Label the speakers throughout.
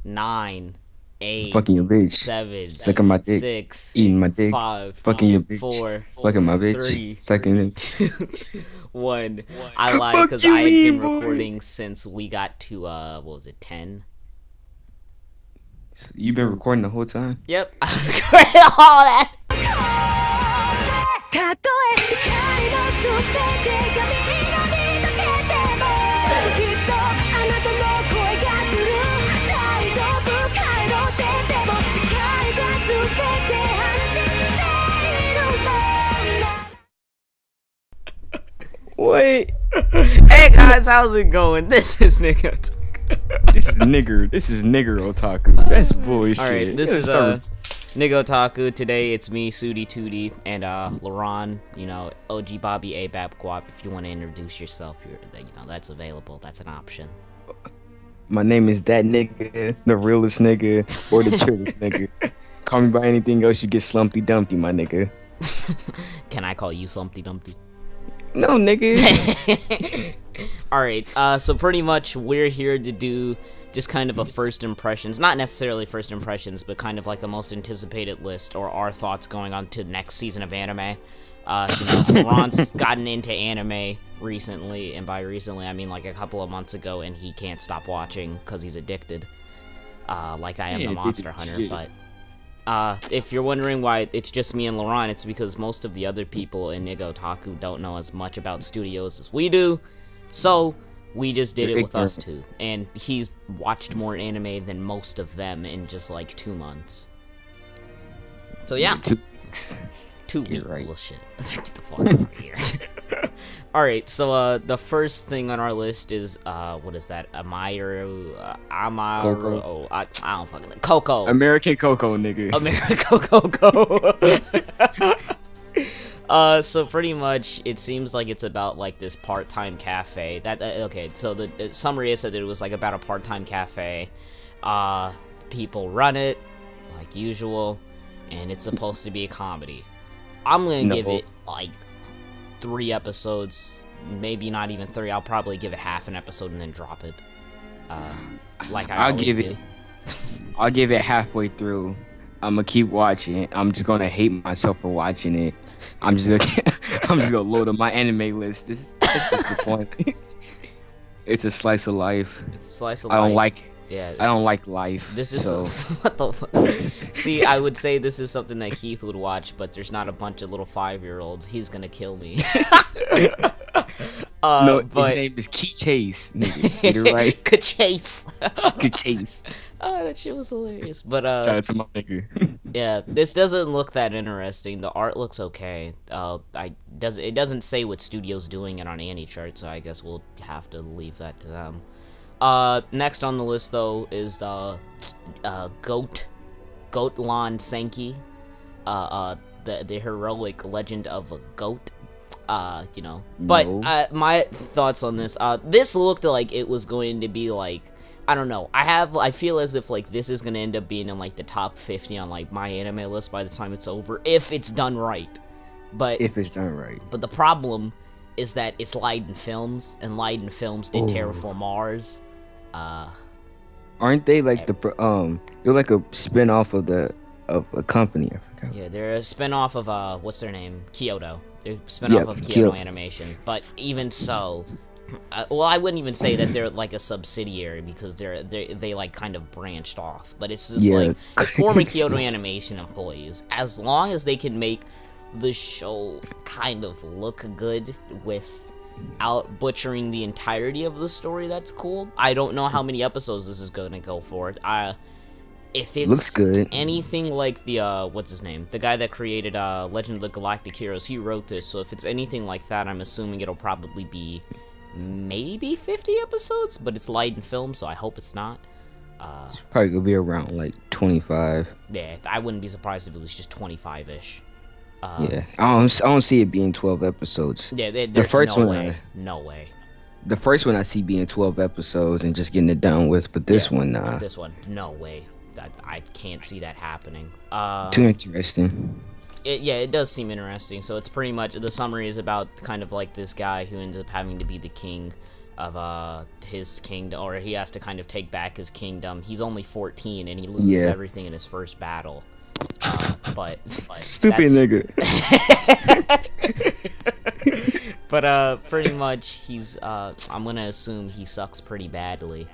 Speaker 1: 9,
Speaker 2: Fucking
Speaker 1: 8,
Speaker 2: your bitch.
Speaker 1: 7,
Speaker 2: Sucking my dick.
Speaker 1: 6,
Speaker 2: Eating my dick.
Speaker 1: 5,
Speaker 2: Fucking your bitch.
Speaker 1: 4,
Speaker 2: Fucking my bitch.
Speaker 1: 3,
Speaker 2: Sucking it.
Speaker 1: 2, 1. I lied
Speaker 2: Fuck
Speaker 1: because
Speaker 2: you
Speaker 1: I had been
Speaker 2: mean, boy?
Speaker 1: recording since we got to what was it, 10?
Speaker 2: You been recording the whole time?
Speaker 1: Yep, I recorded all that.
Speaker 2: What?
Speaker 1: Hey guys, how's it going? This is Niggotaku.
Speaker 2: This is nigger otaku. That's bullshit.
Speaker 1: Alright, this
Speaker 2: Yeah,
Speaker 1: is
Speaker 2: start.
Speaker 1: Niggotaku. Today it's me, Sudi Tootie, and Laron, OG Bobby Abab Guap. If you want to introduce yourself, that's available. That's an option.
Speaker 2: My name is that nigga, the realest nigga, or the trillest nigga. Call me by anything else, you get slumpy dumpty, my nigga.
Speaker 1: Can I call you Slumpty Dumpty?
Speaker 2: No, nigga.
Speaker 1: Alright, so pretty much we're here to do just kind of a first impressions, not necessarily first impressions, but kind of like a most anticipated list, or our thoughts going on to the next season of anime. Ron's gotten into anime recently, and by recently I mean like a couple of months ago, and he can't stop watching because he's addicted. Like I am the Monster Hunter, but if you're wondering why it's just me and Laurent, it's because most of the other people in Niggotaku don't know as much about studios as we do, so we just did it with us two, and he's watched more anime than most of them in just like 2 months. So yeah.
Speaker 2: 2 weeks.
Speaker 1: 2 weeks.
Speaker 2: Right.
Speaker 1: Bullshit. Get the fuck out of here. Alright, so the first thing on our list is what is that? Amaru,
Speaker 2: Coco.
Speaker 1: oh, I don't fucking know. Coco.
Speaker 2: American Coco, nigga.
Speaker 1: American Coco. So pretty much it seems like it's about like this part-time cafe. Okay, so the summary is that it was like about a part-time cafe. People run it like usual, and it's supposed to be a comedy. I'm gonna give it like 3 episodes, maybe not even 3. I'll probably give it half an episode and then drop it. Like I always do.
Speaker 2: I'll give it halfway through. I'm gonna keep watching. I'm just gonna hate myself for watching it. I'm just gonna load up my anime list. That's just the point. It's a slice of life.
Speaker 1: It's a slice of
Speaker 2: I
Speaker 1: life.
Speaker 2: don't like.
Speaker 1: Yeah,
Speaker 2: I don't like life.
Speaker 1: This is
Speaker 2: so.
Speaker 1: what the fuck? See, I would say this is something that Keith would watch, but there's not a bunch of little 5-year-olds. He's gonna kill me.
Speaker 2: No,
Speaker 1: but...
Speaker 2: his name is Key Chase. Nigga. You're right.
Speaker 1: Chase.
Speaker 2: Chase.
Speaker 1: Oh, that shit was hilarious. But
Speaker 2: shout out to my nigga.
Speaker 1: Yeah, this doesn't look that interesting. The art looks okay. It doesn't say what studio's doing it on AniChart, so I guess we'll have to leave that to them. Next on the list though is Goatlan Senki, the heroic legend of a goat. But my thoughts on this, this looked like it was going to be like, I don't know, I feel as if like this is gonna end up being in like the top 50 on like my anime list by the time it's over, if it's done right. But
Speaker 2: if it's done right.
Speaker 1: But the problem is that it's Leiden Films, and Leiden Films did Terraform Mars.
Speaker 2: Aren't they like they're like a spin-off of a company, I forgot.
Speaker 1: Yeah, they're a spin-off of what's their name? Kyoto. They're a spin-off of Kyoto Animation. But even so, well, I wouldn't even say that they're like a subsidiary, because they like kind of branched off. But it's just like it's former Kyoto Animation employees. As long as they can make the show kind of look good without butchering the entirety of the story, that's cool. I don't know how many episodes this is gonna go for. If it
Speaker 2: looks good,
Speaker 1: anything like the what's his name, the guy that created Legend of the Galactic Heroes, he wrote this. So if it's anything like that, I'm assuming it'll probably be maybe 50 episodes, but it's Leiden Film, so I hope it's not.
Speaker 2: It's probably gonna be around like 25.
Speaker 1: Yeah, I wouldn't be surprised if it was just 25-ish.
Speaker 2: Yeah, I don't see it being 12 episodes.
Speaker 1: Yeah,
Speaker 2: the first
Speaker 1: no
Speaker 2: one,
Speaker 1: way. No way.
Speaker 2: The first one I see being 12 episodes and just getting it done with, but this one, nah.
Speaker 1: This one, no way. I can't see that happening.
Speaker 2: Too interesting.
Speaker 1: It does seem interesting. So it's pretty much, the summary is about kind of like this guy who ends up having to be the king of his kingdom, or he has to kind of take back his kingdom. He's only 14 and he loses everything in his first battle. But
Speaker 2: stupid nigga.
Speaker 1: But pretty much he's I'm gonna assume he sucks pretty badly.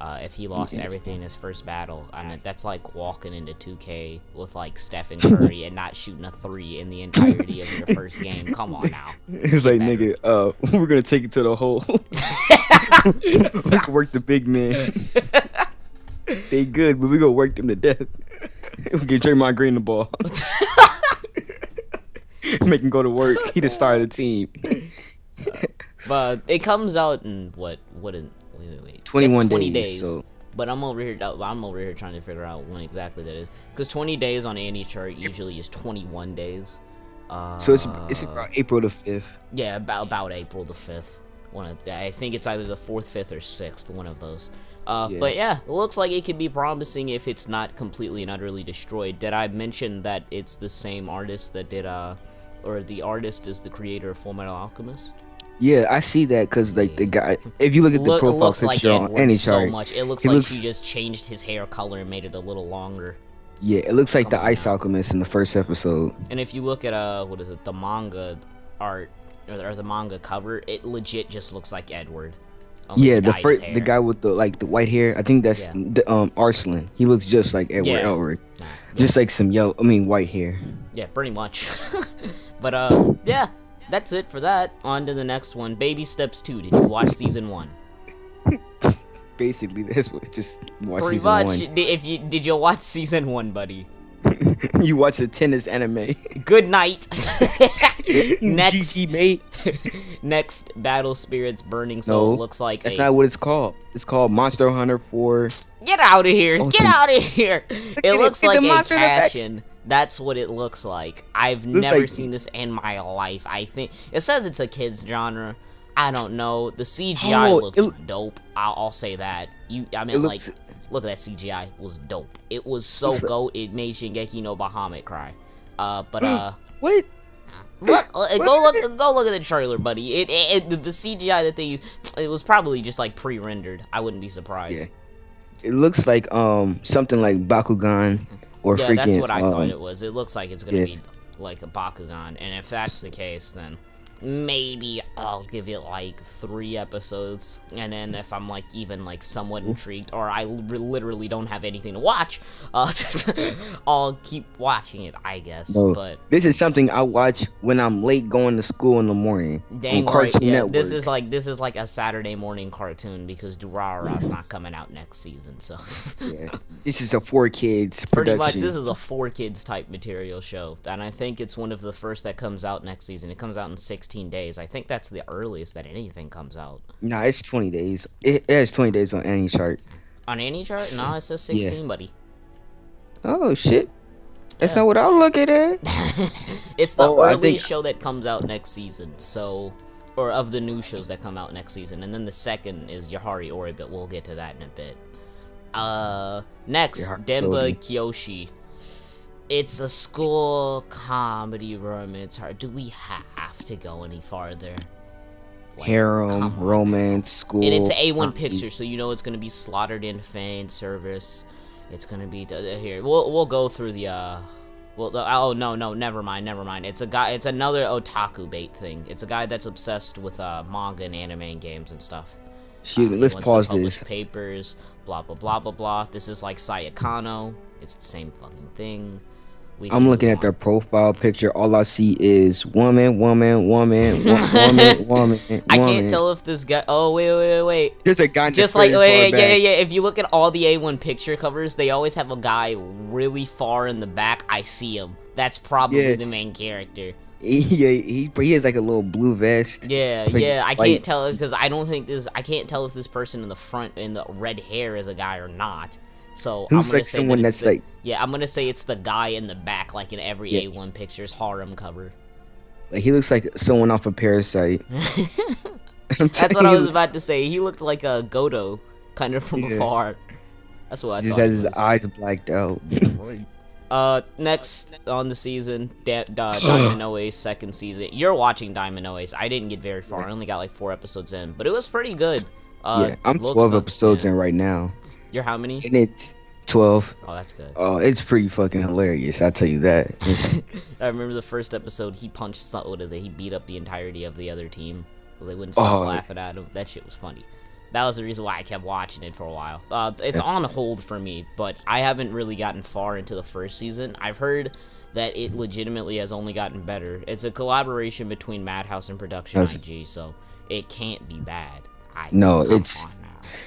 Speaker 1: If he lost everything in his first battle. I mean, that's like walking into 2K with like Stephen Curry and not shooting a 3 in the entirety of your first game. Come on now.
Speaker 2: It's like, nigga, we're gonna take it to the hole. We can work the big man. They good, but we gonna work them to death. We can Draymond Green the ball. Make him go to work. He the star of the team.
Speaker 1: But it comes out in wait.
Speaker 2: 21
Speaker 1: 20
Speaker 2: days. So.
Speaker 1: But I'm over here trying to figure out when exactly that is. Because 20 days on any chart usually is 21 days.
Speaker 2: So it's about April the 5th.
Speaker 1: Yeah, about April the 5th. I think it's either the 4th, 5th, or 6th, one of those. But yeah, it looks like it could be promising if it's not completely and utterly destroyed. Did I mention that it's the same artist that did, or the artist is the creator of Full Metal Alchemist? Yeah,
Speaker 2: I see that because like the guy, if you look at the profile picture on any chart,
Speaker 1: it looks like he just changed his hair color and made it a little longer.
Speaker 2: Yeah, it looks like the Ice Alchemist in the first episode.
Speaker 1: And if you look at the manga art or the manga cover, it legit just looks like Edward.
Speaker 2: Yeah, the guy with the white hair. I think that's Arslan. He looks just like Edward Elric. Just like some white hair.
Speaker 1: Yeah, pretty much. But yeah. That's it for that. On to the next one. Baby Steps 2. Did you watch season 1?
Speaker 2: Basically, this was just watch
Speaker 1: pretty
Speaker 2: season
Speaker 1: much.
Speaker 2: 1.
Speaker 1: Did you watch season 1, buddy?
Speaker 2: You watch a tennis anime.
Speaker 1: Good night.
Speaker 2: Next, GG, mate.
Speaker 1: Next, Battle Spirits Burning Soul looks like
Speaker 2: that's not what it's called. It's called Monster Hunter 4.
Speaker 1: Get out of here! Get out of here! It looks like a passion. That's what it looks like. I've never seen this in my life. I think it says it's a kids genre. I don't know. The CGI looks dope. I'll say that. Look at that CGI. It was dope. It was so goat. It made Shingeki no Bahamut cry.
Speaker 2: What?
Speaker 1: Look, go look at the trailer, buddy. The CGI that they used, it was probably just like pre-rendered. I wouldn't be surprised.
Speaker 2: Yeah. It looks like something like Bakugan. Or freaking,
Speaker 1: that's what I thought it was. It looks like it's gonna be like a Bakugan, and if that's the case, then maybe I'll give it like 3 episodes, and then if I'm like even like somewhat intrigued, or I literally don't have anything to watch, I'll keep watching it, I guess.
Speaker 2: No,
Speaker 1: but
Speaker 2: this is something I watch when I'm late going to school in the morning.
Speaker 1: Dang on Cartoon Network. This is like a Saturday morning cartoon because Durarara's not coming out next season, so
Speaker 2: yeah, this is a 4 kids production.
Speaker 1: Pretty much, this is a 4 kids type material show, and I think it's one of the first that comes out next season. It comes out in 16 days. I think that's the earliest that anything comes out.
Speaker 2: Nah, it's 20 days. It has 20 days on any chart.
Speaker 1: On any chart? No, it says 16, buddy.
Speaker 2: Oh, shit. That's not what I'll look at it.
Speaker 1: It's the earliest show that comes out next season, so... Or of the new shows that come out next season. And then the second is Yahari Ori, but we'll get to that in a bit. Next, Denba Kyoshi. It's a school comedy romance. Do we have to go any farther?
Speaker 2: Like, harem, romance, school.
Speaker 1: And it's an A1 picture, so you know it's gonna be slaughtered in fan service. It's gonna be here. We'll go through the oh no, never mind. It's a guy. It's another otaku bait thing. It's a guy that's obsessed with manga and anime and games and stuff.
Speaker 2: Shoot, let's pause this.
Speaker 1: Papers, blah blah blah blah blah. This is like Sayakano. It's the same fucking thing.
Speaker 2: I'm looking at their profile picture. All I see is woman. I
Speaker 1: can't tell if this guy. Oh wait.
Speaker 2: There's a guy.
Speaker 1: Just like yeah. If you look at all the A1 picture covers, they always have a guy really far in the back. I see him. That's probably the main character.
Speaker 2: He has like a little blue vest.
Speaker 1: Yeah. I can't tell because I can't tell if this person in the front in the red hair is a guy or not. So I'm gonna say someone that's like I'm gonna say it's the guy in the back, like in every A1 picture's harem cover.
Speaker 2: Like he looks like someone off of Parasite.
Speaker 1: That's what I was about to say. He looked like a Godo, kind of from afar. That's what I thought.
Speaker 2: Just has his eyes blacked out.
Speaker 1: Next on the season, Diamond Oa's second season. You're watching Diamond Oa's. I didn't get very far. I only got like 4 episodes in, but it was pretty good.
Speaker 2: Yeah, I'm 12 episodes in right now.
Speaker 1: You're how many?
Speaker 2: And it's 12.
Speaker 1: Oh, that's good.
Speaker 2: Oh, it's pretty fucking hilarious. I'll tell you that.
Speaker 1: I remember the first episode. He punched. What is it? He beat up the entirety of the other team. Well, they wouldn't stop laughing at him. That shit was funny. That was the reason why I kept watching it for a while. It's on hold for me, but I haven't really gotten far into the first season. I've heard that it legitimately has only gotten better. It's a collaboration between Madhouse and Production IG, so it can't be bad.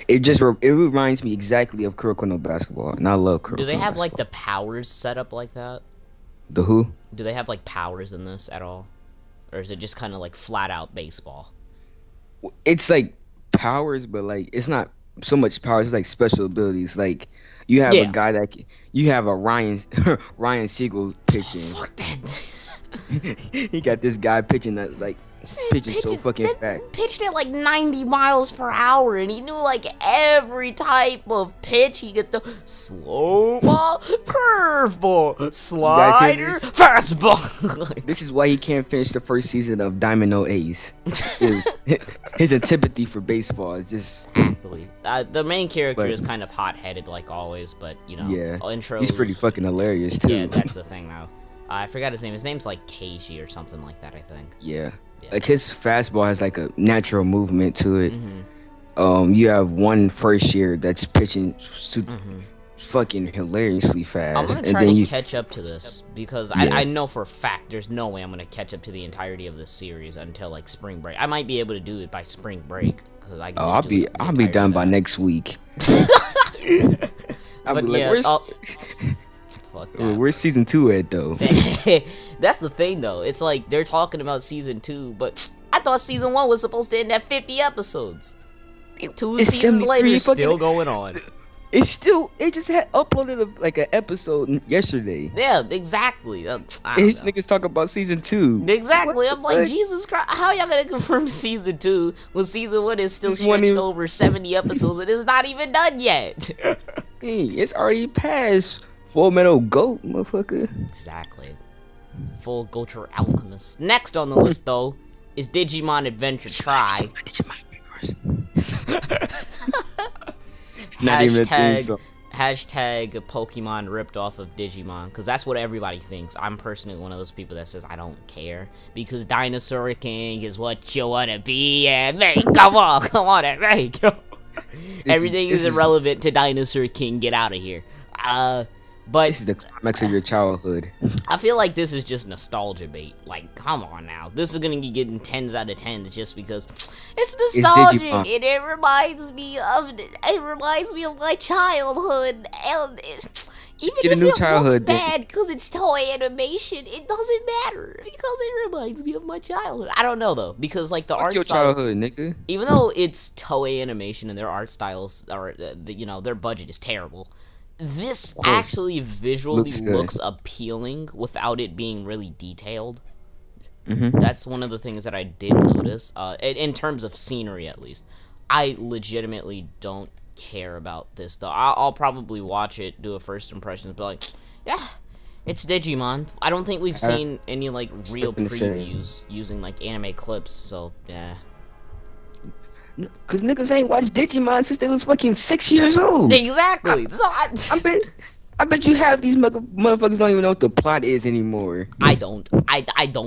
Speaker 2: It reminds me exactly of Kuroko no Basketball, and I love Kuroko no Basketball.
Speaker 1: Do they have like the powers set up like that?
Speaker 2: The who?
Speaker 1: Do they have like powers in this at all, or is it just kind of like flat out baseball?
Speaker 2: It's like powers, but like it's not so much powers. It's like special abilities. Like you have a guy you have a Ryan Siegel pitching.
Speaker 1: Fuck that.
Speaker 2: He got this guy pitching that like so fucking fast.
Speaker 1: Pitched at like 90 miles per hour, and he knew like every type of pitch. He get the slow ball, curveball, slider, fastball.
Speaker 2: This is why he can't finish the first season of Diamond No Ace. His antipathy for baseball is just
Speaker 1: exactly. The main character is kind of hot-headed like always, but you know, intros.
Speaker 2: He's pretty fucking hilarious too.
Speaker 1: Yeah, that's the thing though. I forgot his name. His name's like Keishi or something like that, I think.
Speaker 2: Yeah. Like his fastball has like a natural movement to it. You have one first year that's pitching fucking hilariously fast.
Speaker 1: I'm gonna try to catch up to this because I know for a fact there's no way I'm gonna catch up to the entirety of this series until like spring break. I might be able to do it by spring break because I.
Speaker 2: I'll be done by next week. I'll be like, where's season 2 at though?
Speaker 1: That's the thing though. It's like they're talking about season 2, but I thought season 1 was supposed to end at 50 episodes. 2 seasons later, it's still going on.
Speaker 2: It just had uploaded like an episode yesterday.
Speaker 1: Yeah, exactly.
Speaker 2: And these niggas talk about season 2.
Speaker 1: Exactly. I'm like, Jesus Christ, how y'all gonna confirm season 2 when season 1 is still stretched over 70 episodes and it's not even done yet?
Speaker 2: Hey, it's already past Full Metal Goat, motherfucker.
Speaker 1: Exactly. Full Goater Alchemist. Next on the list, though, is Digimon Adventure Try.
Speaker 2: Not even a theme song.
Speaker 1: Hashtag Pokemon ripped off of Digimon, because that's what everybody thinks. I'm personally one of those people that says I don't care, because Dinosaur King is what you want to be, and come on, and make. Everything is irrelevant to Dinosaur King. Get out of here. But
Speaker 2: this is the climax of your childhood.
Speaker 1: I feel like this is just nostalgia bait. Like, come on now. This is gonna be getting 10s out of 10s just because it's nostalgic and it reminds me of my childhood. And even if it looks bad because it's Toei Animation, it doesn't matter because it reminds me of my childhood. I don't know though, because like the art style,
Speaker 2: childhood, nigga.
Speaker 1: Even though it's Toei Animation and their art styles are, their budget is terrible. This actually visually looks appealing without it being really detailed. That's one of the things that I did notice. In terms of scenery, at least, I legitimately don't care about this though. I'll probably watch it, do a first impressions, but like, yeah, it's Digimon. I don't think we've seen any like real previews using like anime clips, so yeah.
Speaker 2: Cause niggas ain't watched Digimon since they was fucking 6 years old.
Speaker 1: Exactly.
Speaker 2: I bet you half these motherfuckers don't even know what the plot is anymore.
Speaker 1: I don't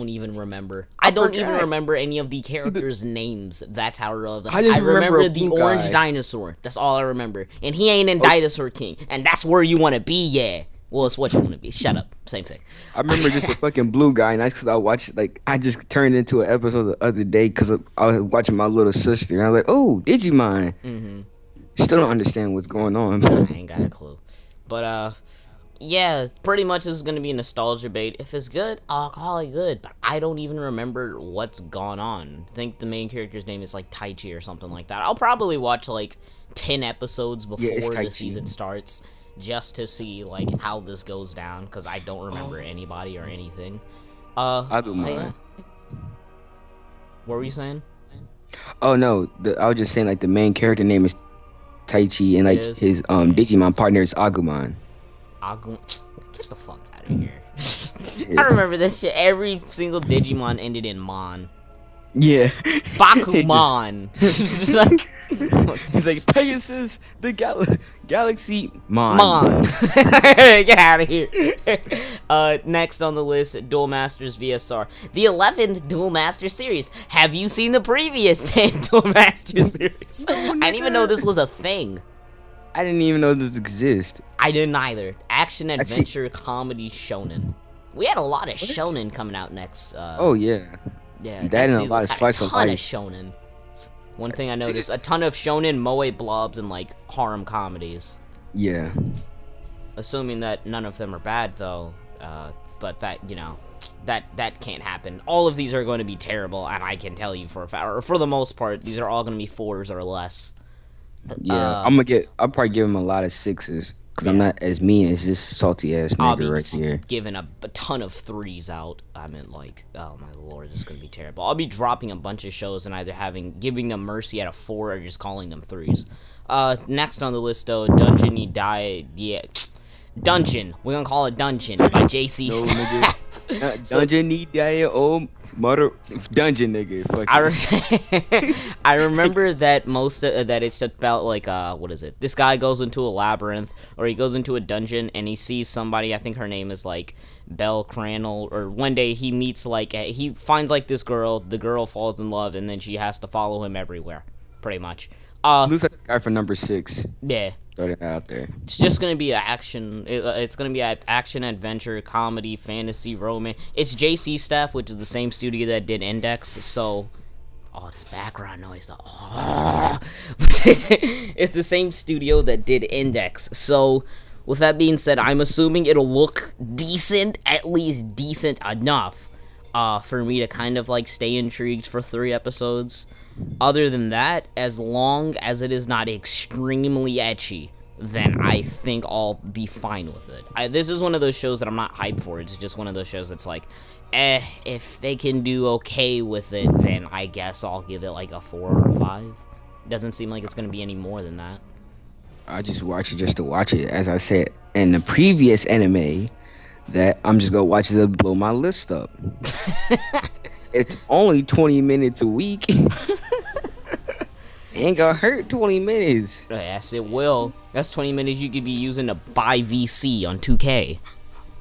Speaker 1: even remember. I don't even remember any of the characters' names. That's how relevant. I remember the orange dinosaur. That's all I remember. And he ain't in Dinosaur King. And that's where you want to be, yeah. Well, it's what you want to be. Shut up. Same thing.
Speaker 2: I remember just a fucking blue guy, and that's because I watched, I just turned into an episode the other day because I was watching my little sister, and I was like, oh, Digimon. Still don't understand what's going on.
Speaker 1: I ain't got a clue. But, yeah, pretty much this is going to be a nostalgia bait. If it's good, I'll call it good, but I don't even remember what's gone on. I think the main character's name is, like, Taichi or something like that. I'll probably watch, like, 10 episodes before the season starts. Just to see like how this goes down, because I don't remember anybody or anything.
Speaker 2: Agumon.
Speaker 1: What were you saying?
Speaker 2: Oh no, I was just saying like the main character name is Taichi, and like his Digimon partner is Agumon.
Speaker 1: Get the fuck of here. I remember this shit. Every single Digimon ended in Mon.
Speaker 2: Yeah.
Speaker 1: Bakumon.
Speaker 2: He's like Pegasus, the galaxy
Speaker 1: Mon. Get out of here. Next on the list, Duel Masters VSR. The 11th Duel Master series. Have you seen the previous 10 Duel Master series? I didn't even know this was a thing.
Speaker 2: I didn't even know this exists.
Speaker 1: I didn't either. Action, adventure, comedy, shonen. We had a lot of shonen coming out next.
Speaker 2: Oh, yeah.
Speaker 1: Yeah,
Speaker 2: that and a lot of slice of life.
Speaker 1: A ton of shonen. One thing I noticed, a ton of shonen, moe blobs, and, like, harem comedies.
Speaker 2: Yeah.
Speaker 1: Assuming that none of them are bad, though, but that, you know, that can't happen. All of these are going to be terrible, and I can tell you for a fact, or for the most part, these are all going to be 4s or less.
Speaker 2: Yeah, I'll probably give him a lot of 6s, because I'm not as mean as this salty ass nigga right here.
Speaker 1: Giving a ton of 3s out. I mean, like, oh my lord, this is gonna be terrible. I'll be dropping a bunch of shows and either giving them mercy at a 4 or just calling them 3s. Next on the list though, Dungeon You Die. Yeah, Dungeon. We're gonna call it Dungeon by JC.
Speaker 2: No, nigga. Dungeon You Die. Oh, mother dungeon nigga.
Speaker 1: I remember that that it's about like what is it? This guy goes into a labyrinth or he goes into a dungeon and he sees somebody. I think her name is like Belle Crannel. Or one day he meets like he finds like this girl. The girl falls in love and then she has to follow him everywhere, pretty much.
Speaker 2: Looks like the guy for number 6.
Speaker 1: Yeah.
Speaker 2: Throw that out there.
Speaker 1: It's just gonna be an action. It's gonna be an action, adventure, comedy, fantasy, romance. It's JC Staff, which is the same studio that did Index. So, this background noise. It's the same studio that did Index. So, with that being said, I'm assuming it'll look decent, at least decent enough, for me to kind of like stay intrigued for 3 episodes. Other than that, as long as it is not extremely ecchi, then I think I'll be fine with it. This is one of those shows that I'm not hyped for. It's just one of those shows that's like, if they can do okay with it, then I guess I'll give it like a 4 or 5. Doesn't seem like it's going to be any more than that.
Speaker 2: I just watch it just to watch it. As I said in the previous anime, that I'm just going to watch it to blow my list up. It's only 20 minutes a week. Ain't gonna hurt 20 minutes.
Speaker 1: Yes, it will. That's 20 minutes you could be using to buy VC on 2K.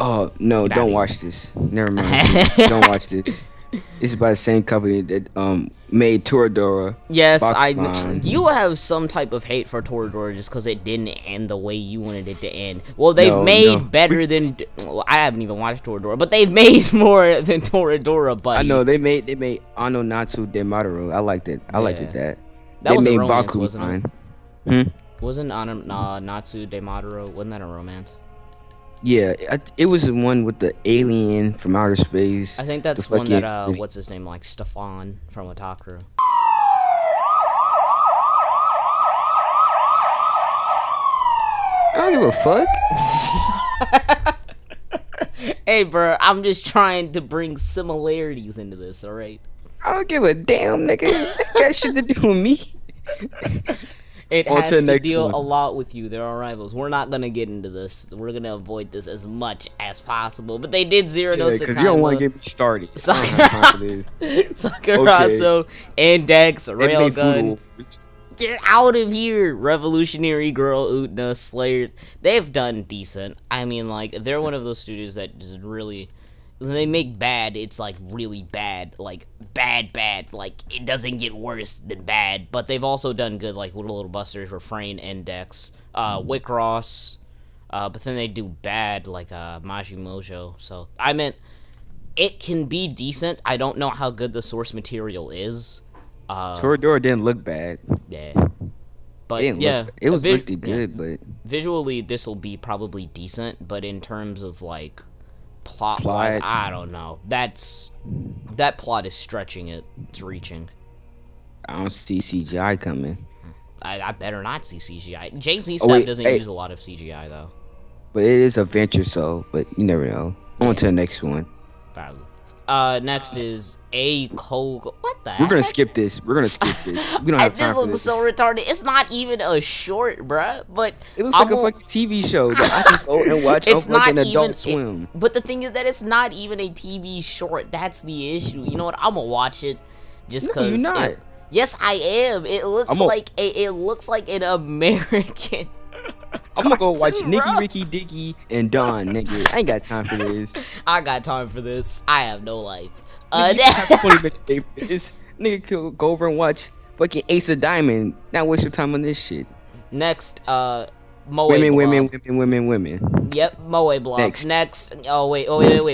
Speaker 2: Oh, no, don't watch this. Never mind. Don't watch this. This is by the same company that made Toradora.
Speaker 1: Yes,
Speaker 2: Bakuman.
Speaker 1: You have some type of hate for Toradora just because it didn't end the way you wanted it to end. Well, they've made better than... Well, I haven't even watched Toradora, but they've made more than Toradora, buddy.
Speaker 2: I know, they made Ano Natsu Demaru. I liked it. I liked it that.
Speaker 1: That
Speaker 2: they
Speaker 1: was
Speaker 2: made
Speaker 1: a romance,
Speaker 2: Bakuman.
Speaker 1: wasn't it?
Speaker 2: Hmm?
Speaker 1: Wasn't Natsu Demaru, wasn't that a romance?
Speaker 2: Yeah, it was the one with the alien from outer space.
Speaker 1: I think that's one that, what's his name, like Stefan from Otaku.
Speaker 2: I don't give a fuck.
Speaker 1: Hey, bro, I'm just trying to bring similarities into this, alright?
Speaker 2: I don't give a damn, nigga. That got shit to do with me.
Speaker 1: It has to deal a lot with you. There are rivals. We're not gonna get into this. We're gonna avoid this as much as possible. But they did Zero no Sakaimu.
Speaker 2: Because you don't want to get me started.
Speaker 1: Sakurazo, Index, Railgun. Get out of here! Revolutionary Girl, Utna, Slayer. They've done decent. I mean, like, they're one of those studios that just really... When they make bad, it's, like, really bad. Like, bad. Like, it doesn't get worse than bad. But they've also done good, like, Little Busters, Refrain, Index, Wicross. But then they do bad, like, Maji Mojo. So, I meant, it can be decent. I don't know how good the source material is.
Speaker 2: Toradora didn't look bad.
Speaker 1: Yeah. But,
Speaker 2: it was looked good, but...
Speaker 1: Visually, this will be probably decent. But in terms of, like... Plot I don't know. That plot is stretching it. It's reaching.
Speaker 2: I don't see CGI coming.
Speaker 1: I better not see CGI. JZ stuff doesn't use a lot of CGI though.
Speaker 2: But it is a venture, so but you never know. On to the next one.
Speaker 1: Probably. Next is a Kogo. What the?
Speaker 2: We're gonna
Speaker 1: heck?
Speaker 2: skip this. We don't have time for
Speaker 1: This
Speaker 2: this.
Speaker 1: looks so retarded. It's not even a short, bruh. But
Speaker 2: It looks like a fucking TV show that I can go and watch on fucking Adult Swim.
Speaker 1: But the thing is that it's not even a TV short. That's the issue. You know what? I'm gonna watch it just because.
Speaker 2: No, you're not.
Speaker 1: Yes, I am. It looks it looks like an American.
Speaker 2: I'm gonna go watch
Speaker 1: cartoon,
Speaker 2: Nicky,
Speaker 1: bro.
Speaker 2: Ricky, Dicky, and Don, nigga. I ain't got time for this.
Speaker 1: I got time for this. I have no life.
Speaker 2: Nigga, you have 20 minutes to for this. Nigga could go over and watch fucking Ace of Diamond. Not waste your time on this shit.
Speaker 1: Next, Moe
Speaker 2: Women.
Speaker 1: Yep, Moe Blob.
Speaker 2: Next.
Speaker 1: Oh wait.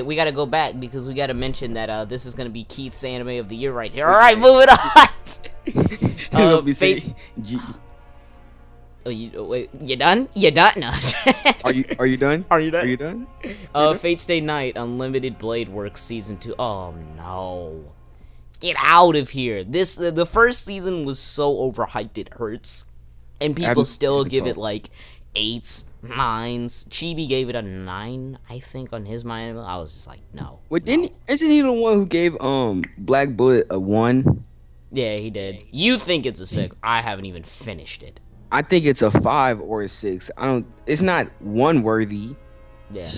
Speaker 1: We gotta go back because we gotta mention that this is gonna be Keith's anime of the year right here. All right, moving on. Fates. Oh, you done? You done? No.
Speaker 2: Are you done?
Speaker 1: Are you done?
Speaker 2: Are you done?
Speaker 1: Fate Stay Night Unlimited Blade Works Season 2. Oh no. Get out of here. The first season was so overhyped it hurts. And people still give it like 8s, 9s. Chibi gave it a 9, I think, on his mind. I was just like, no.
Speaker 2: Well, isn't he the one who gave Black Bullet a 1?
Speaker 1: Yeah, he did. You think it's a 6. I haven't even finished it.
Speaker 2: I think it's a 5 or a 6. It's not one worthy.
Speaker 1: Yeah,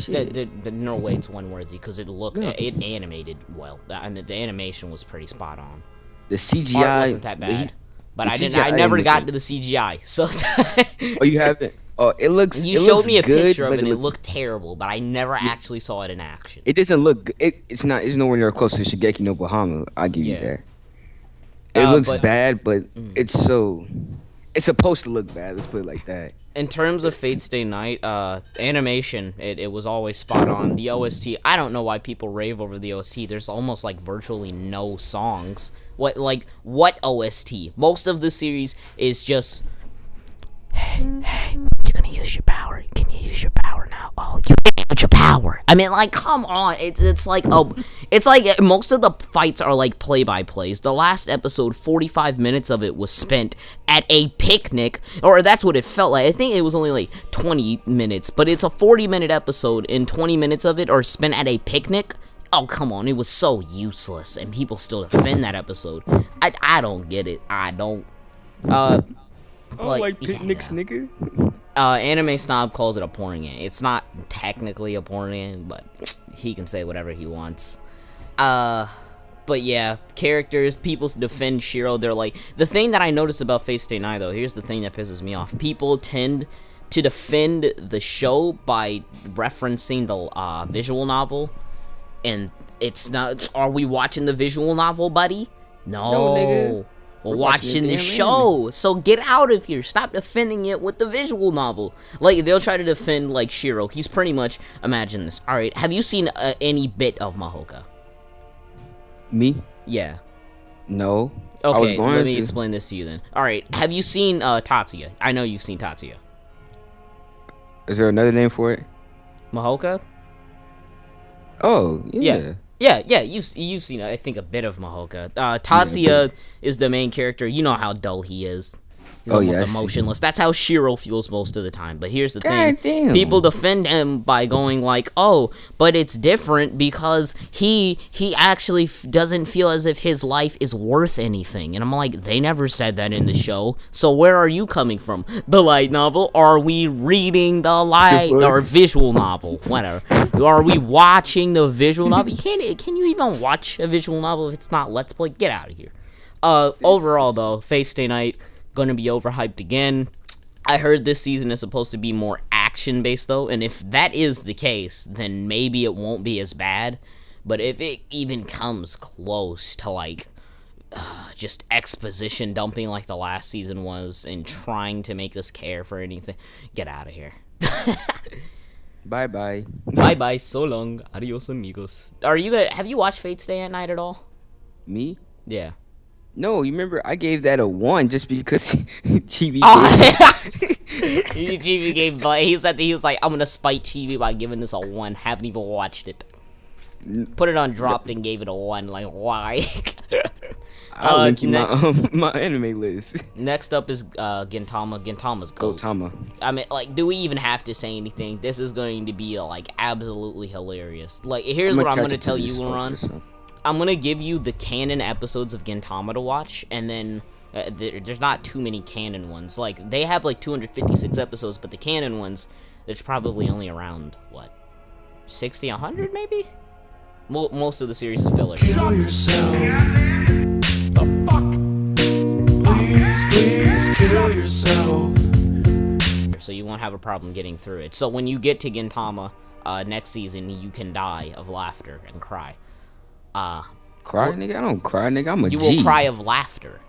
Speaker 1: no way it's one worthy because it animated well. I mean, the animation was pretty spot on.
Speaker 2: The CGI
Speaker 1: Art wasn't that bad, but I never got to the CGI. So
Speaker 2: oh, you haven't? Oh, it looks.
Speaker 1: You showed me a picture of it, and it looked terrible, but I never actually saw it in action.
Speaker 2: It doesn't look. It's nowhere near close to Shigeki no Bahama. I give you that. It looks bad, but it's so. It's supposed to look bad. Let's put it like that.
Speaker 1: In terms of Fate Stay Night, animation, it was always spot on. The OST, I don't know why people rave over the OST. There's almost like virtually no songs. What OST? Most of the series is just, hey, you're gonna use your power. Can you use your power now? Oh, you can use your power. I mean, like, come on. It's like most of the fights are like play-by-plays. The last episode, 45 minutes of it was spent at a picnic, or that's what it felt like. I think it was only like 20 minutes, but it's a 40-minute episode, and 20 minutes of it are spent at a picnic. Oh, come on. It was so useless, and people still defend that episode. I don't get it. I don't.
Speaker 2: I don't like picnics, nigga.
Speaker 1: Anime Snob calls it a porn. It's not technically a porn, but he can say whatever he wants. But yeah, characters, people defend Shiro. They're like, the thing that I noticed about Fate Stay Night, though, here's the thing that pisses me off. People tend to defend the show by referencing the visual novel, and it's not. Are we watching the visual novel, buddy? No, nigga. We're watching the show, so get out of here. Stop defending it with the visual novel. Like, they'll try to defend, like, Shiro. He's pretty much, imagine this. Alright, have you seen any bit of Mahoka?
Speaker 2: Me?
Speaker 1: Yeah.
Speaker 2: No.
Speaker 1: Okay, let me explain this to you then. Alright, have you seen Tatsuya? I know you've seen Tatsuya.
Speaker 2: Is there another name for it?
Speaker 1: Mahoka?
Speaker 2: Oh, yeah.
Speaker 1: Yeah, you've seen, I think, a bit of Mahoka. Tatsuya is the main character. You know how dull he is. He's almost emotionless. That's how Shiro feels most of the time. But here's the thing.
Speaker 2: Damn.
Speaker 1: People defend him by going like, oh, but it's different because he actually doesn't feel as if his life is worth anything. And I'm like, they never said that in the show. So where are you coming from? The light novel? Are we reading the light or visual novel? Whatever. Are we watching the visual novel? Can you even watch a visual novel if it's not Let's Play? Get out of here. Overall, though, Fate Stay Night, gonna be overhyped again. I heard this season is supposed to be more action-based, though, and if that is the case, then maybe it won't be as bad. But if it even comes close to, like, just exposition dumping like the last season was and trying to make us care for anything, get out of here.
Speaker 2: Bye-bye.
Speaker 1: Bye-bye, so long. Adios, amigos. Have you watched Fate Stay at Night at all?
Speaker 2: Me?
Speaker 1: Yeah.
Speaker 2: No, you remember I gave that a 1 just because Chibi.
Speaker 1: Chibi gave. He was like, I'm gonna spite Chibi by giving this a 1. Haven't even watched it. Put it on dropped and gave it a 1. Like, why?
Speaker 2: I'll link you my anime list.
Speaker 1: Next up is Gintama. Gintama's gold.
Speaker 2: Gintama.
Speaker 1: I mean, like, do we even have to say anything? This is going to be like absolutely hilarious. Like, here's what I'm gonna tell you, Laurent. I'm gonna give you the canon episodes of Gintama to watch, and then there's not too many canon ones. Like, they have like 256 episodes, but the canon ones, there's probably only around, what, 60, 100 maybe? Most of the series is filler.
Speaker 3: Kill yourself. The fuck? Please kill yourself.
Speaker 1: So you won't have a problem getting through it. So when you get to Gintama next season, you can die of laughter and cry.
Speaker 2: Cry, nigga? I don't cry, nigga. I'm a
Speaker 1: You
Speaker 2: G.
Speaker 1: will cry of laughter.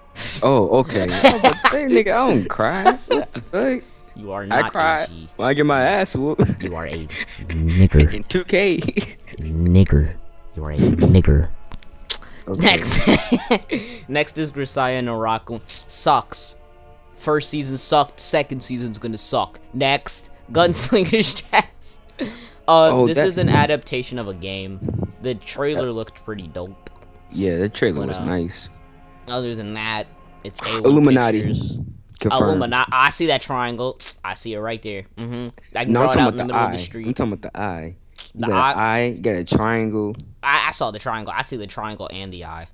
Speaker 2: Oh, okay. I was about to say, nigga, I don't cry. What the fuck?
Speaker 1: You are not
Speaker 2: I cry
Speaker 1: a G.
Speaker 2: when I get my ass whooped.
Speaker 1: You are a nigger.
Speaker 2: In 2K.
Speaker 1: Nigger. You are a nigger.
Speaker 2: Okay.
Speaker 1: Next. Next is Grisaya no Raku. Sucks. First season sucked. Second season's gonna suck. Next. Gunslinger's Jazz. This is an adaptation of a game. The trailer looked pretty dope.
Speaker 2: Yeah, the trailer was nice.
Speaker 1: Other than that, it's A1
Speaker 2: Illuminati.
Speaker 1: Pictures.
Speaker 2: Confirmed.
Speaker 1: Illuminati. I see that triangle. I see it right there. I can
Speaker 2: No,
Speaker 1: draw
Speaker 2: I'm
Speaker 1: it
Speaker 2: talking
Speaker 1: out
Speaker 2: about
Speaker 1: in the
Speaker 2: the
Speaker 1: middle of the
Speaker 2: eye.
Speaker 1: street.
Speaker 2: I'm talking about the eye. You
Speaker 1: The
Speaker 2: got an
Speaker 1: eye-
Speaker 2: eye, you got a triangle.
Speaker 1: I saw the triangle. I see the triangle and the eye.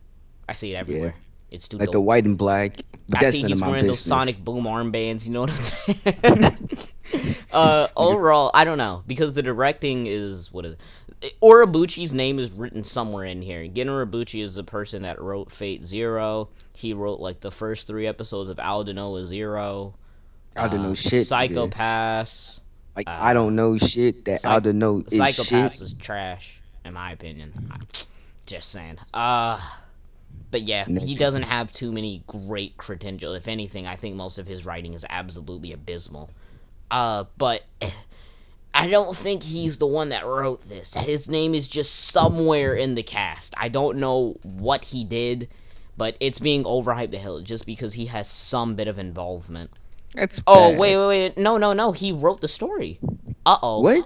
Speaker 1: I see it everywhere. It's too
Speaker 2: Like
Speaker 1: dope.
Speaker 2: the white and black. But
Speaker 1: I
Speaker 2: that's
Speaker 1: see
Speaker 2: none
Speaker 1: he's
Speaker 2: of my
Speaker 1: wearing
Speaker 2: business.
Speaker 1: those Sonic Boom armbands, you know what I'm saying? Overall, I don't know, because the directing is, what is it? Urabuchi's name is written somewhere in here. Gen Urabuchi is the person that wrote Fate Zero. He wrote, like, the first 3 episodes of Aldenoa Zero.
Speaker 2: I don't know shit.
Speaker 1: Psycho
Speaker 2: nigga.
Speaker 1: Pass.
Speaker 2: Like, I don't know shit that I don't know is
Speaker 1: Psycho
Speaker 2: shit.
Speaker 1: Pass is trash, in my opinion. Just saying. But yeah, he
Speaker 2: Next.
Speaker 1: doesn't have too many great credentials. If anything, I think most of his writing is absolutely abysmal. But I don't think he's the one that wrote this. His name is just somewhere in the cast. I don't know what he did, but it's being overhyped the hell just because he has some bit of involvement.
Speaker 2: That's
Speaker 1: Oh,
Speaker 2: bad.
Speaker 1: wait. No. He wrote the story. Uh-oh.
Speaker 2: What?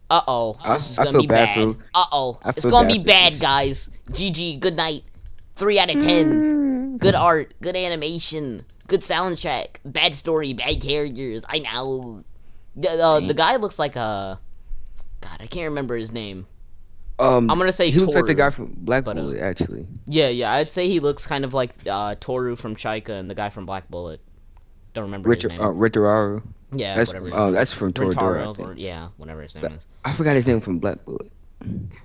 Speaker 1: Uh-oh. This is
Speaker 2: I
Speaker 1: gonna
Speaker 2: feel
Speaker 1: be
Speaker 2: bad
Speaker 1: bad.
Speaker 2: for-
Speaker 1: Uh-oh.
Speaker 2: I
Speaker 1: It's
Speaker 2: feel
Speaker 1: gonna
Speaker 2: bad
Speaker 1: be
Speaker 2: for
Speaker 1: bad,
Speaker 2: this.
Speaker 1: guys. GG. Good night. 3 out of 10. Good art. Good animation. Good soundtrack. Bad story. Bad characters. I know. The guy looks like a... God, I can't remember his name. I'm gonna say
Speaker 2: he looks like the
Speaker 1: Toru,
Speaker 2: guy from Black
Speaker 1: but,
Speaker 2: Bullet, actually.
Speaker 1: Yeah. I'd say he looks kind of like Toru from Chika and the guy from Black Bullet. Don't remember his name.
Speaker 2: Ritaru.
Speaker 1: Yeah,
Speaker 2: That's
Speaker 1: whatever his name
Speaker 2: that's from Toradora. I
Speaker 1: Rintaro,
Speaker 2: think.
Speaker 1: or yeah, whatever his name is.
Speaker 2: I forgot his name from Black Bullet.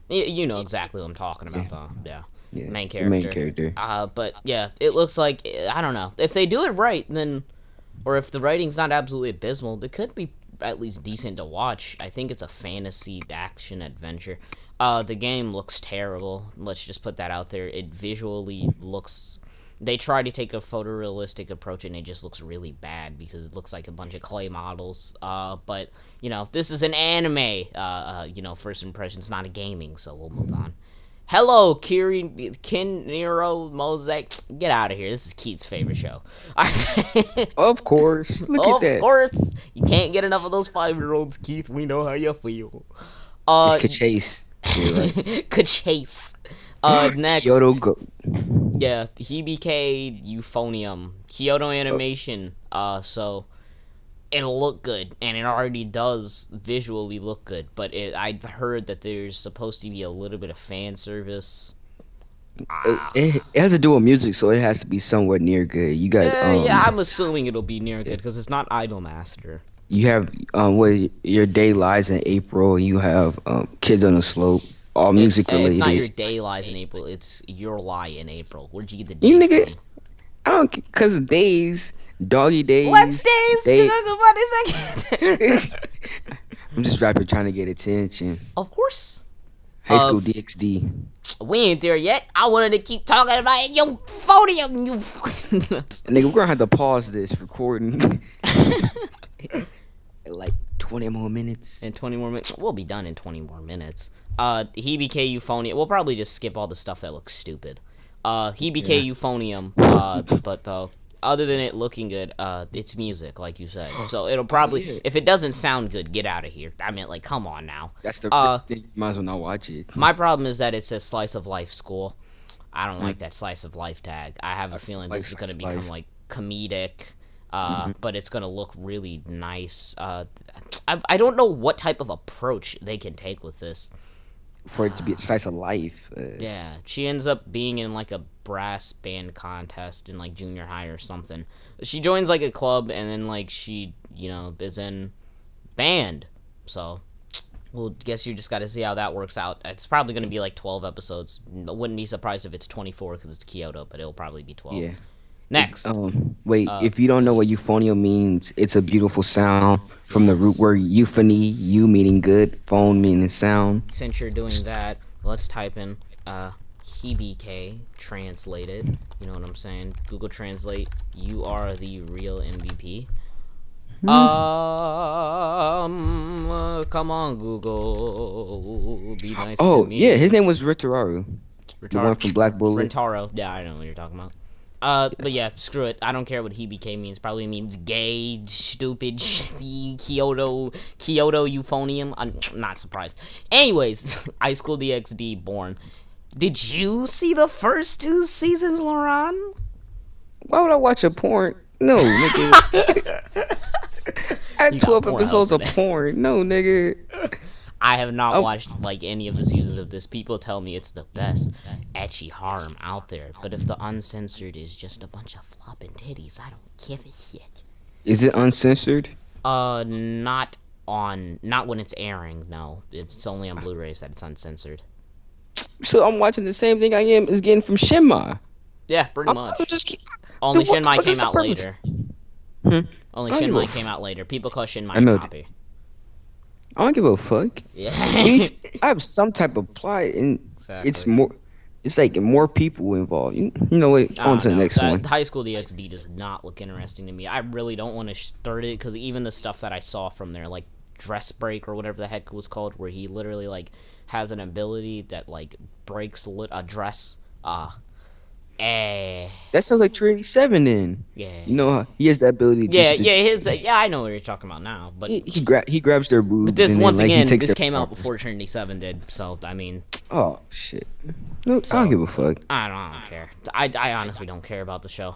Speaker 1: You know exactly what I'm talking about, though. Yeah.
Speaker 2: Yeah,
Speaker 1: Main
Speaker 2: the
Speaker 1: character.
Speaker 2: main character.
Speaker 1: But yeah, it looks like, I don't know. If they do it right, then, or if the writing's not absolutely abysmal, it could be at least decent to watch. I think it's a fantasy action adventure. The game looks terrible. Let's just put that out there. It visually looks... They try to take a photorealistic approach, and it just looks really bad because it looks like a bunch of clay models. But, you know, this is an anime, first impressions, not a gaming, so we'll move on. Hello, Kiniro Mosaic. Get out of here. This is Keith's favorite show.
Speaker 2: Of course. Look at that.
Speaker 1: Of course. You can't get enough of those 5-year-olds, Keith. We know how you feel.
Speaker 2: It's Kachase.
Speaker 1: Kachase. Next.
Speaker 2: Kyoto Go.
Speaker 1: Yeah, he became Euphonium. Kyoto Animation. So it'll look good, and it already does visually look good. But I've heard that there's supposed to be a little bit of fan service.
Speaker 2: It has to do with music, so it has to be somewhat near good. You got
Speaker 1: Yeah, I'm assuming it'll be near good because it's not Idolmaster.
Speaker 2: you have what Your Day Lies in April. You have Kids on the Slope. All music related.
Speaker 1: It's not Your Day Lies in April. It's Your Lie in April. Where'd you get the day
Speaker 2: You nigga,
Speaker 1: from?
Speaker 2: I don't cause of days, doggy days.
Speaker 1: What's days?
Speaker 2: Day-
Speaker 1: What is that?
Speaker 2: I'm just rapping trying to get attention.
Speaker 1: Of course.
Speaker 2: High School DxD.
Speaker 1: We ain't there yet. I wanted to keep talking about euphonium. You fucking nuts.
Speaker 2: Nigga, we're gonna have to pause this recording. Like 20 more minutes.
Speaker 1: In 20 more minutes. We'll be done in 20 more minutes. Hibike Euphonium. We'll probably just skip all the stuff that looks stupid. Hibike Euphonium. But though, other than it looking good, it's music, like you said. So it'll probably, if it doesn't sound good, get out of here. I mean, like, come on now.
Speaker 2: That's the you might as well not watch it.
Speaker 1: My problem is that it says slice of life school. I don't like that slice of life tag. I have a feeling
Speaker 2: like
Speaker 1: this is going to
Speaker 2: slice of
Speaker 1: become
Speaker 2: life.
Speaker 1: like comedic, but it's going to look really nice. I don't know what type of approach they can take with this.
Speaker 2: for it to be a slice of life.
Speaker 1: Yeah, she ends up being in like a brass band contest in like junior high or something. She joins like a club and then like she, is in band. So, well, guess you just got to see how that works out. It's probably going to be like 12 episodes. I wouldn't be surprised if it's 24 because it's Kyoto, but it'll probably be 12.
Speaker 2: Yeah.
Speaker 1: Next.
Speaker 2: Wait, if you don't know what euphonium means, it's a beautiful sound from the root word euphony, you meaning good, phone meaning sound.
Speaker 1: Since you're doing that, let's type in Hibike translated. You know what I'm saying? Google Translate. You are the real MVP. Come on, Google. Be nice to me.
Speaker 2: Yeah, his name was Ritararu. The one from Black Bullet.
Speaker 1: Rentaro. Yeah, I know what you're talking about. But yeah, screw it. I don't care what Hibike means. Probably means gay, stupid, Kyoto euphonium. I'm not surprised. Anyways, High School DxD born. Did you see the first 2 seasons, Laurent?
Speaker 2: Why would I watch a porn? No, nigga. I had 12 episodes of porn. No, nigga.
Speaker 1: I have not watched like any of the seasons of this. People tell me it's the best ecchi harem out there, but if the uncensored is just a bunch of flopping titties, I don't give a shit.
Speaker 2: Is it uncensored?
Speaker 1: Not when it's airing. No, it's only on Blu-rays that it's uncensored.
Speaker 2: So I'm watching the same thing I am is getting from Shinma.
Speaker 1: Yeah, pretty much. Only Shinmai came out later. Only Shinmai came out later. People call Shinmai a copy.
Speaker 2: I don't give a fuck.
Speaker 1: Yeah.
Speaker 2: I have some type of plot, and it's more. It's like more people involved. You know what? On to the next one.
Speaker 1: High School DxD does not look interesting to me. I really don't want to start it because even the stuff that I saw from there, like Dress Break or whatever the heck it was called, where he literally like has an ability that like breaks a dress.
Speaker 2: That sounds like Trinity 7 then.
Speaker 1: Yeah.
Speaker 2: You know, he has the ability
Speaker 1: I know what you're talking about now, but
Speaker 2: he grabs their boobs.
Speaker 1: But this once again, this came
Speaker 2: out
Speaker 1: out before Trinity 7 did, so I mean.
Speaker 2: Oh shit. No, I don't give a fuck.
Speaker 1: I don't care. I honestly don't care about the show.